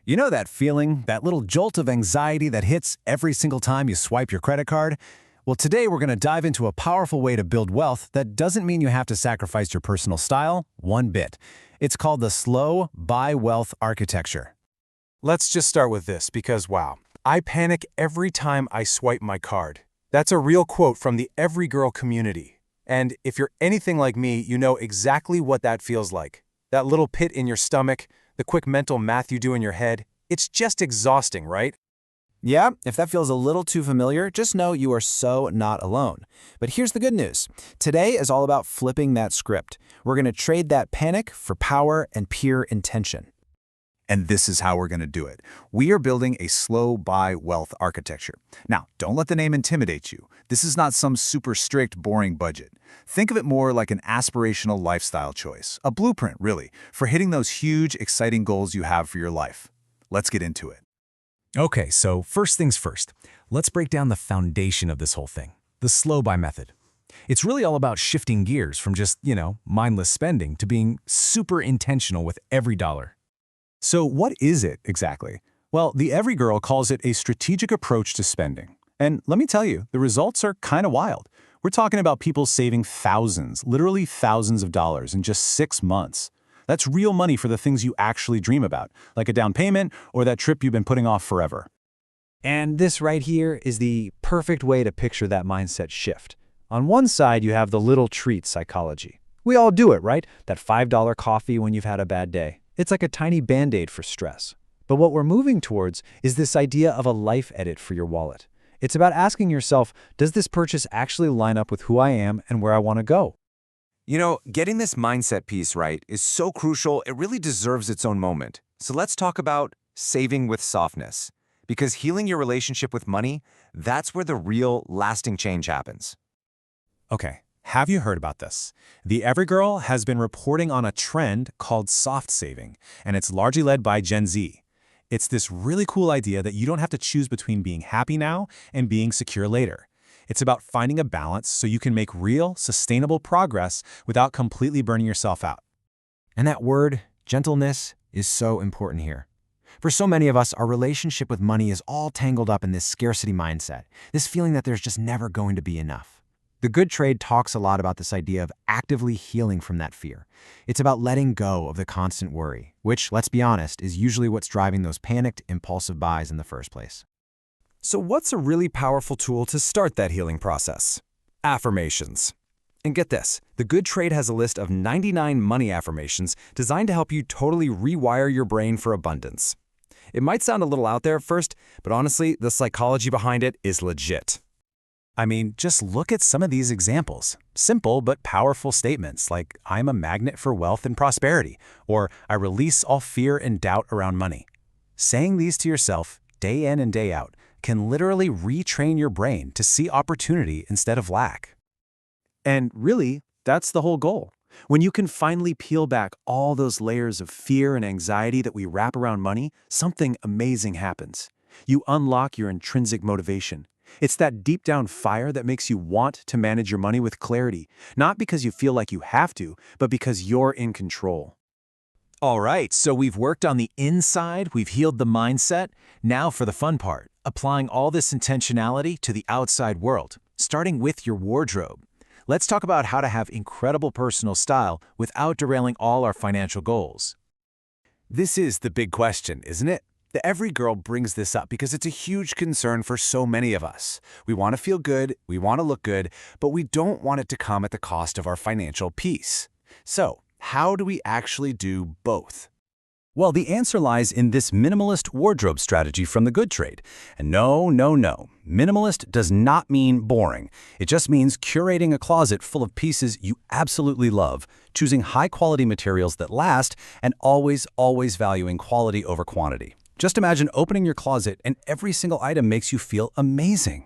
You know that feeling, that little jolt of anxiety that hits every single time you swipe your credit card? Well, today we're going to dive into a powerful way to build wealth that doesn't mean you have to sacrifice your personal style one bit. It's called the slow buy wealth architecture. Let's just start with this because, wow, I panic every time I swipe my card. That's a real quote from the Every Girl community. And if you're anything like me, you know exactly what that feels like. That little pit in your stomach, the quick mental math you do in your head, it's just exhausting, right? Yeah, if that feels a little too familiar, just know you are so not alone. But here's the good news. Today is all about flipping that script. We're going to trade that panic for power and pure intention. And this is how we're going to do it. We are building a slow buy wealth architecture. Now, don't let the name intimidate you. This is not some super strict, boring budget. Think of it more like an aspirational lifestyle choice, a blueprint, really, for hitting those huge, exciting goals you have for your life. Let's get into it. Okay, so first things first, let's break down the foundation of this whole thing, the slow buy method. It's really all about shifting gears from just, mindless spending to being super intentional with every dollar. So what is it exactly? Well, the Every Girl calls it a strategic approach to spending. And let me tell you, the results are kind of wild. We're talking about people saving thousands, literally thousands of dollars in just 6 months. That's real money for the things you actually dream about, like a down payment or that trip you've been putting off forever. And this right here is the perfect way to picture that mindset shift. On one side, you have the little treat psychology. We all do it, right? That $5 coffee when you've had a bad day. It's like a tiny Band-Aid for stress. But what we're moving towards is this idea of a life edit for your wallet. It's about asking yourself, does this purchase actually line up with who I am and where I want to go? Getting this mindset piece right is so crucial, it really deserves its own moment. So let's talk about saving with softness. Because healing your relationship with money, that's where the real, lasting change happens. Okay, have you heard about this? The Every Girl has been reporting on a trend called soft saving, and it's largely led by Gen Z. It's this really cool idea that you don't have to choose between being happy now and being secure later. It's about finding a balance so you can make real, sustainable progress without completely burning yourself out. And that word, gentleness, is so important here. For so many of us, our relationship with money is all tangled up in this scarcity mindset, this feeling that there's just never going to be enough. The Good Trade talks a lot about this idea of actively healing from that fear. It's about letting go of the constant worry, which, let's be honest, is usually what's driving those panicked, impulsive buys in the first place. So what's a really powerful tool to start that healing process? Affirmations. And get this, the Good Trade has a list of 99 money affirmations designed to help you totally rewire your brain for abundance. It might sound a little out there at first, but honestly, the psychology behind it is legit. I mean, just look at some of these examples. Simple but powerful statements like, I'm a magnet for wealth and prosperity, or I release all fear and doubt around money. Saying these to yourself, day in and day out, can literally retrain your brain to see opportunity instead of lack. And really, that's the whole goal. When you can finally peel back all those layers of fear and anxiety that we wrap around money, something amazing happens. You unlock your intrinsic motivation. It's that deep down fire that makes you want to manage your money with clarity, not because you feel like you have to, but because you're in control. All right, so we've worked on the inside, we've healed the mindset. Now for the fun part, applying all this intentionality to the outside world, starting with your wardrobe. Let's talk about how to have incredible personal style without derailing all our financial goals. This is the big question, isn't it? The Every Girl brings this up because it's a huge concern for so many of us. We want to feel good, we want to look good, but we don't want it to come at the cost of our financial peace. So, how do we actually do both? Well, the answer lies in this minimalist wardrobe strategy from the Good Trade. And no. Minimalist does not mean boring. It just means curating a closet full of pieces you absolutely love, choosing high-quality materials that last, and always valuing quality over quantity. Just imagine opening your closet and every single item makes you feel amazing.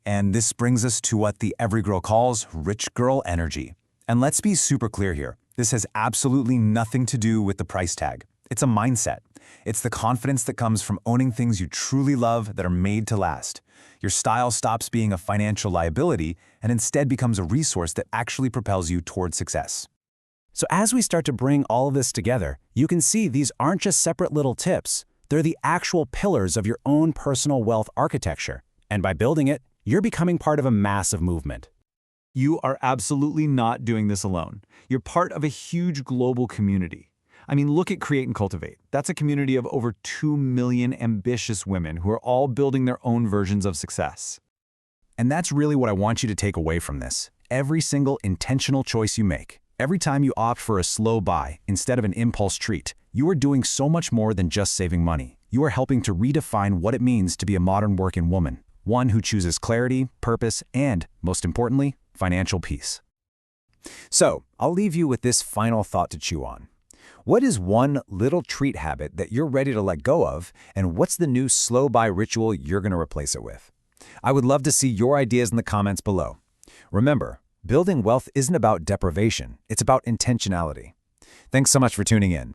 And this brings us to what the Every Girl calls rich girl energy. And let's be super clear here. This has absolutely nothing to do with the price tag. It's a mindset. It's the confidence that comes from owning things you truly love that are made to last. Your style stops being a financial liability and instead becomes a resource that actually propels you toward success. So as we start to bring all of this together, you can see these aren't just separate little tips. They're the actual pillars of your own personal wealth architecture, and by building it, you're becoming part of a massive movement. You are absolutely not doing this alone. You're part of a huge global community. I mean, look at Create and Cultivate. That's a community of over 2 million ambitious women who are all building their own versions of success. And that's really what I want you to take away from this. Every single intentional choice you make, every time you opt for a slow buy instead of an impulse treat, you are doing so much more than just saving money. You are helping to redefine what it means to be a modern working woman, one who chooses clarity, purpose, and, most importantly, financial peace. So, I'll leave you with this final thought to chew on. What is one little treat habit that you're ready to let go of, and what's the new slow buy ritual you're going to replace it with? I would love to see your ideas in the comments below. Remember, building wealth isn't about deprivation, it's about intentionality. Thanks so much for tuning in.